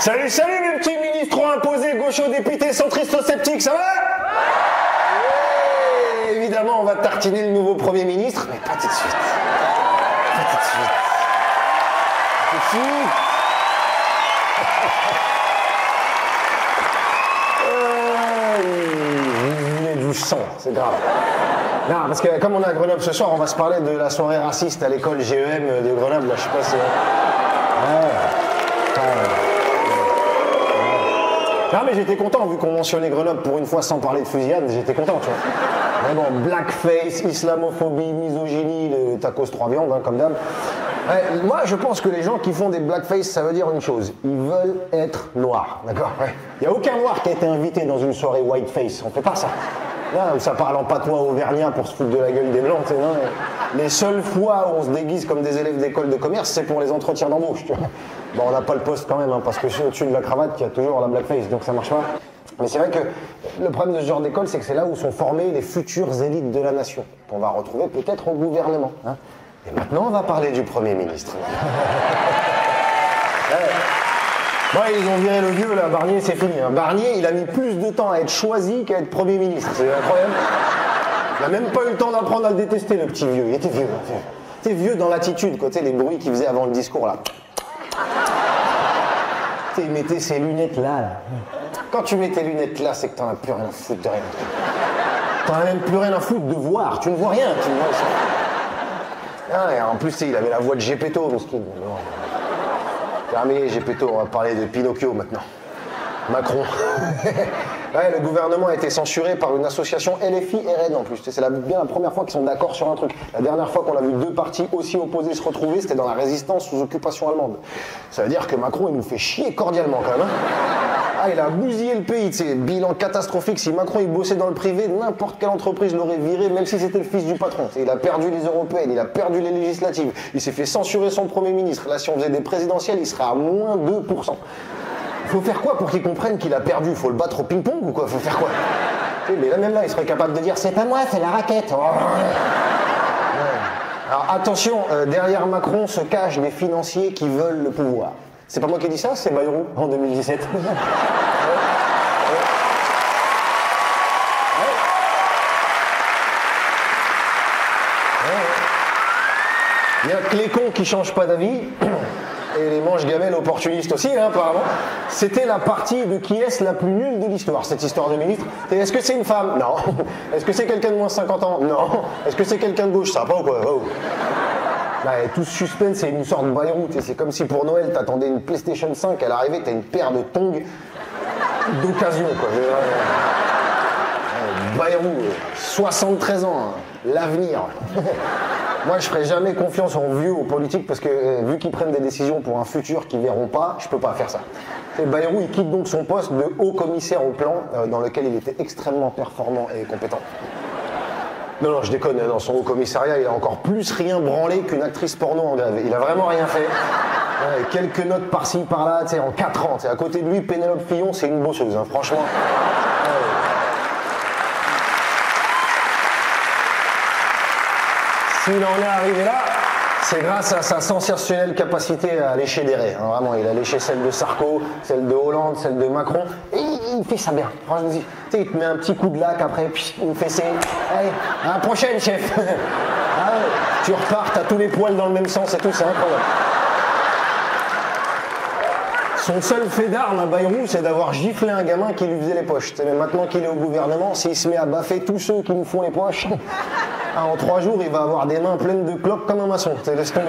Salut, salut mes petits ministres imposés, gauchos, députés, centristes, sceptiques, ça va? Ouais, évidemment, on va tartiner le nouveau Premier ministre, mais pas tout de suite. Pas tout de suite. Pas tout de suite. Vous venez du sang, c'est grave. Non, parce que comme on est à Grenoble ce soir, on va se parler de la soirée raciste à l'école GEM de Grenoble, là, je sais pas si... Non mais j'étais content, vu qu'on mentionnait Grenoble pour une fois sans parler de fusillade, j'étais content, tu vois. Mais bon, blackface, islamophobie, misogynie, le tacos 3 viandes, hein, comme d'hab. Ouais, moi, je pense que les gens qui font des blackface, ça veut dire une chose. Ils veulent être noirs, d'accord? Ouais. Il n'y a aucun noir qui a été invité dans une soirée whiteface, on fait pas ça. Là, où ça parle en patois auvergnat pour se foutre de la gueule des blancs, tu sais, non. Les seules fois où on se déguise comme des élèves d'école de commerce, c'est pour les entretiens d'embauche, tu vois. Bon, on n'a pas le poste quand même, hein, parce que c'est au-dessus de la cravate qu'il y a toujours la blackface, donc ça marche pas. Mais c'est vrai que le problème de ce genre d'école, c'est que c'est là où sont formées les futures élites de la nation, qu'on va retrouver peut-être au gouvernement. Hein. Et maintenant, on va parler du Premier ministre. Ouais. Bon, ils ont viré le vieux, là, Barnier, c'est fini. Hein. Barnier, il a mis plus de temps à être choisi qu'à être Premier ministre. C'est incroyable. Il n'a même pas eu le temps d'apprendre à le détester, le petit vieux. Il était vieux. Il était vieux dans l'attitude, quoi. Tu sais, les bruits qu'il faisait avant le discours, là. Tu sais, il mettait ses lunettes là. Quand tu mets tes lunettes là, c'est que t'en as plus rien à foutre de rien. T'en as même plus rien à foutre de voir. Tu ne vois rien, tu ne vois ça. Ah, et en plus, il avait la voix de Gepetto, Mosquito. Terminé, Gepetto, on va parler de Pinocchio maintenant. Macron. Ouais, le gouvernement a été censuré par une association LFI-RN en plus. C'est bien la première fois qu'ils sont d'accord sur un truc. La dernière fois qu'on a vu deux partis aussi opposés se retrouver, c'était dans la résistance sous occupation allemande. Ça veut dire que Macron, il nous fait chier cordialement quand même. Hein. Ah, il a bousillé le pays, tu sais, bilan catastrophique. Si Macron il bossait dans le privé, n'importe quelle entreprise l'aurait viré, même si c'était le fils du patron. Il a perdu les européennes, il a perdu les législatives, il s'est fait censurer son Premier ministre. Là, si on faisait des présidentielles, il serait à moins 2%. Faut faire quoi pour qu'il comprenne qu'il a perdu? Faut le battre au ping-pong ou quoi? Faut faire quoi? Mais là, même là, il serait capable de dire c'est pas moi, c'est la raquette. Oh. Ouais. Alors attention, derrière Macron se cachent des financiers qui veulent le pouvoir. C'est pas moi qui ai dit ça, c'est Bayrou en 2017. Il y a que les cons qui changent pas d'avis. Et les manches-gamelles opportunistes aussi, hein, apparemment. C'était la partie de qui est la plus nulle de l'histoire, cette histoire de ministre. Est-ce que c'est une femme? Non. Est-ce que c'est quelqu'un de moins de 50 ans? Non. Est-ce que c'est quelqu'un de gauche? Ça va pas ou quoi? Oh. Bah, tout ce suspense, c'est une sorte de Bayrou. C'est comme si pour Noël, t'attendais une PlayStation 5, elle arrivait, t'as une paire de tongs d'occasion, quoi. Bayrou, 73 ans, hein, l'avenir. Moi, je ferai jamais confiance en vieux aux politiques parce que vu qu'ils prennent des décisions pour un futur qu'ils verront pas, je peux pas faire ça. Et Bayrou, il quitte donc son poste de haut commissaire au plan dans lequel il était extrêmement performant et compétent. Non, je déconne, dans son haut commissariat, il a encore plus rien branlé qu'une actrice porno en grève. Il a vraiment rien fait. Ouais, quelques notes par-ci, par-là, tu sais, en 4 ans. À côté de lui, Pénélope Fillon, c'est une bosseuse, hein, franchement. Ouais. S'il en est arrivé là, c'est grâce à sa sensationnelle capacité à lécher des raies. Hein, vraiment, il a léché celle de Sarko, celle de Hollande, celle de Macron. Et il fait ça bien. Franchement, tu sais, il te met un petit coup de lac après, puis une fessée. Allez, à la prochaine, chef. Ah ouais, tu repars, t'as tous les poils dans le même sens et tout, c'est incroyable. Son seul fait d'arme à Bayrou, c'est d'avoir giflé un gamin qui lui faisait les poches. Mais maintenant qu'il est au gouvernement, s'il se met à baffer tous ceux qui nous font les poches, en 3 jours, il va avoir des mains pleines de clopes comme un maçon. Laisse tomber.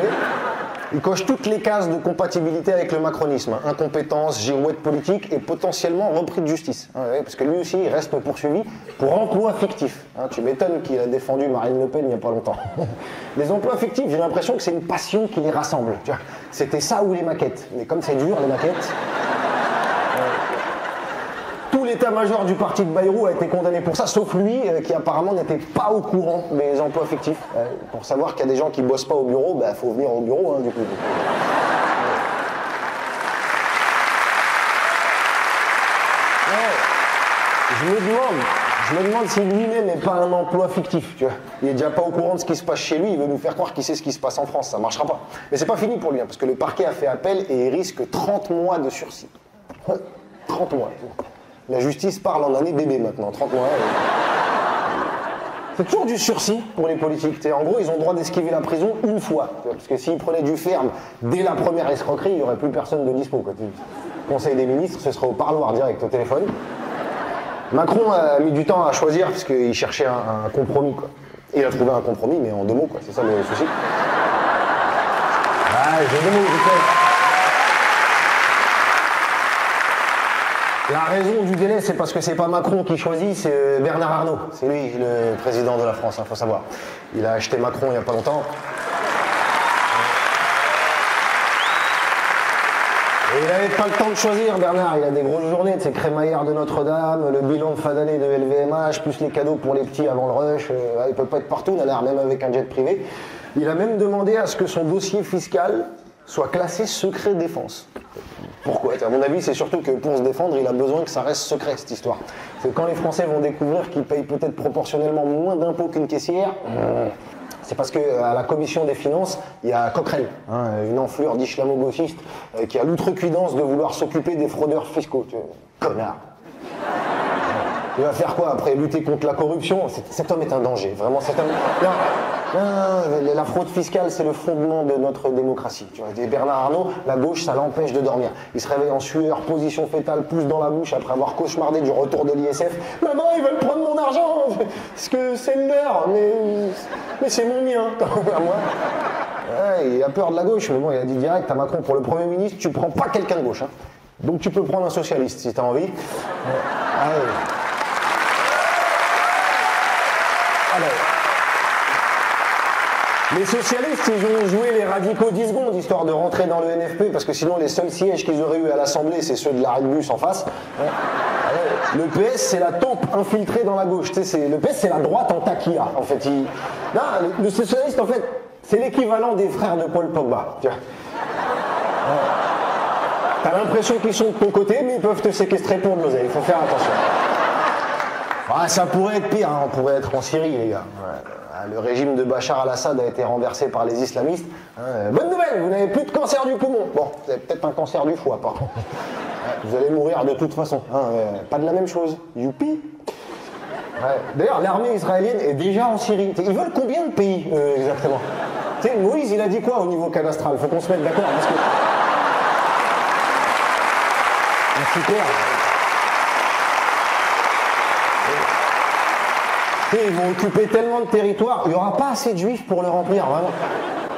Il coche toutes les cases de compatibilité avec le macronisme. Incompétence, girouette politique et potentiellement repris de justice. Parce que lui aussi, il reste poursuivi pour emploi fictif. Tu m'étonnes qu'il a défendu Marine Le Pen il n'y a pas longtemps. Les emplois fictifs, j'ai l'impression que c'est une passion qui les rassemble. C'était ça ou les maquettes. Mais comme c'est dur, les maquettes... Tout l'état-major du parti de Bayrou a été condamné pour ça, sauf lui, qui apparemment n'était pas au courant des emplois fictifs. Pour savoir qu'il y a des gens qui bossent pas au bureau, bah faut venir au bureau, hein, du coup. Je me demande si lui-même n'est pas un emploi fictif, tu vois. Il est déjà pas au courant de ce qui se passe chez lui, il veut nous faire croire qu'il sait ce qui se passe en France, ça marchera pas. Mais c'est pas fini pour lui, hein, parce que le parquet a fait appel et il risque 30 mois de sursis. 30 mois. La justice parle en année bébé maintenant, 30 mois. C'est toujours du sursis pour les politiques. En gros, ils ont le droit d'esquiver la prison une fois. Parce que s'ils prenaient du ferme dès la première escroquerie, il n'y aurait plus personne de dispo. Conseil des ministres, ce serait au parloir direct, au téléphone. Macron a mis du temps à choisir parce qu'il cherchait un compromis. Et il a trouvé un compromis, mais en 2 mots, c'est ça le souci. Ah, j'ai 2 mots, je sais. La raison du délai, c'est parce que c'est pas Macron qui choisit, c'est Bernard Arnault. C'est lui le président de la France, faut savoir. Il a acheté Macron il y a pas longtemps. Et il n'avait pas le temps de choisir, Bernard. Il a des grosses journées, c'est crémaillère de Notre-Dame, le bilan de fin d'année de LVMH, plus les cadeaux pour les petits avant le rush. Il peut pas être partout, il a l'air même avec un jet privé. Il a même demandé à ce que son dossier fiscal soit classé secret défense. Pourquoi? À mon avis, c'est surtout que pour se défendre, il a besoin que ça reste secret, cette histoire. C'est quand les Français vont découvrir qu'ils payent peut-être proportionnellement moins d'impôts qu'une caissière, c'est parce qu'à la commission des finances, il y a Coquerel, une enflure d'islamo-gauchiste qui a l'outrecuidance de vouloir s'occuper des fraudeurs fiscaux. Connard. Il va faire quoi après? Lutter contre la corruption? Cet homme est un danger, vraiment. Cet homme... Non, la fraude fiscale, c'est le fondement de notre démocratie. Tu vois, Bernard Arnault, la gauche, ça l'empêche de dormir. Il se réveille en sueur, position fétale, pouce dans la bouche après avoir cauchemardé du retour de l'ISF. Maman, ils veulent prendre mon argent parce que c'est le leur, mais c'est mon mien. Moi. Ouais, il a peur de la gauche, mais bon, il a dit direct à Macron, pour le Premier ministre, tu prends pas quelqu'un de gauche. Donc tu peux prendre un socialiste si t'as envie. Alors, les socialistes, ils ont joué les radicaux 10 secondes, histoire de rentrer dans le NFP, parce que sinon les seuls sièges qu'ils auraient eu à l'Assemblée, c'est ceux de l'arrêt de bus en face. Le PS, c'est la taupe infiltrée dans la gauche. Le PS, c'est la droite en taquilla, en fait. Non, le socialiste, en fait, c'est l'équivalent des frères de Paul Pogba. T'as l'impression qu'ils sont de ton côté, mais ils peuvent te séquestrer pour de l'oseille. Il faut faire attention. Ça pourrait être pire, on pourrait être en Syrie, les gars. Le régime de Bachar al-Assad a été renversé par les islamistes. Bonne nouvelle, vous n'avez plus de cancer du poumon. Bon, vous avez peut-être un cancer du foie, par contre. Vous allez mourir de toute façon. Pas de la même chose. Youpi. D'ailleurs, l'armée israélienne est déjà en Syrie. Ils veulent combien de pays, exactement? Moïse, il a dit quoi au niveau cadastral? Faut qu'on se mette d'accord, parce que... Super. Ils vont occuper tellement de territoire, il n'y aura pas assez de juifs pour le remplir, vraiment.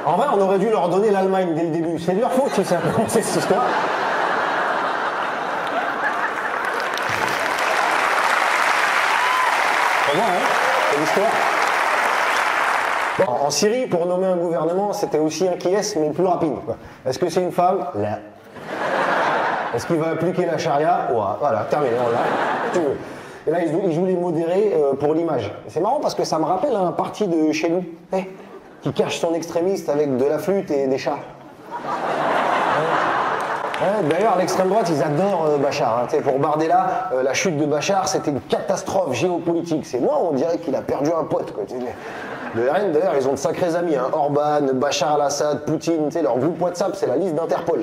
En vrai, on aurait dû leur donner l'Allemagne dès le début. C'est de leur faute si ça a commencé cette histoire. C'est bien, c'est l'histoire. Bon, en Syrie, pour nommer un gouvernement, c'était aussi un qui est, mais plus rapide. Est-ce que c'est une femme? Là. Est-ce qu'il va appliquer la charia? Ouais, voilà, terminé, là. Tu veux. Et là, ils jouent les modérés pour l'image. C'est marrant parce que ça me rappelle un parti de chez nous, qui cache son extrémiste avec de la flûte et des chats. D'ailleurs, l'extrême droite, ils adorent Bachar. Pour Bardella, la chute de Bachar, c'était une catastrophe géopolitique. C'est moi, on dirait qu'il a perdu un pote. Le RN, d'ailleurs, ils ont de sacrés amis. Orban, Bachar al-Assad, Poutine, leur groupe WhatsApp, c'est la liste d'Interpol.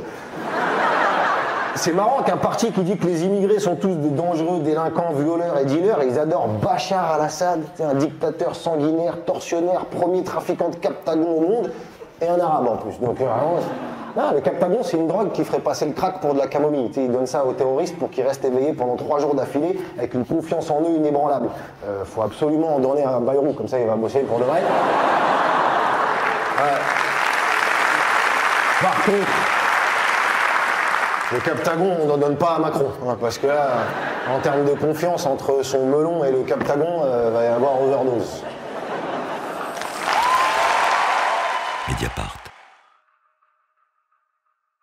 C'est marrant qu'un parti qui dit que les immigrés sont tous de dangereux délinquants, violeurs et dealers, ils adorent Bachar al-Assad, un dictateur sanguinaire, tortionnaire, premier trafiquant de Captagon au monde, et un arabe en plus. Donc vraiment, le Captagon, c'est une drogue qui ferait passer le crack pour de la camomille. Ils donnent ça aux terroristes pour qu'ils restent éveillés pendant 3 jours d'affilée avec une confiance en eux inébranlable. Faut absolument en donner à Bayrou, comme ça il va bosser pour de vrai. Par contre, le Captagon, on n'en donne pas à Macron, parce que là, en termes de confiance entre son melon et le Captagon, va y avoir overdose. Mediapart.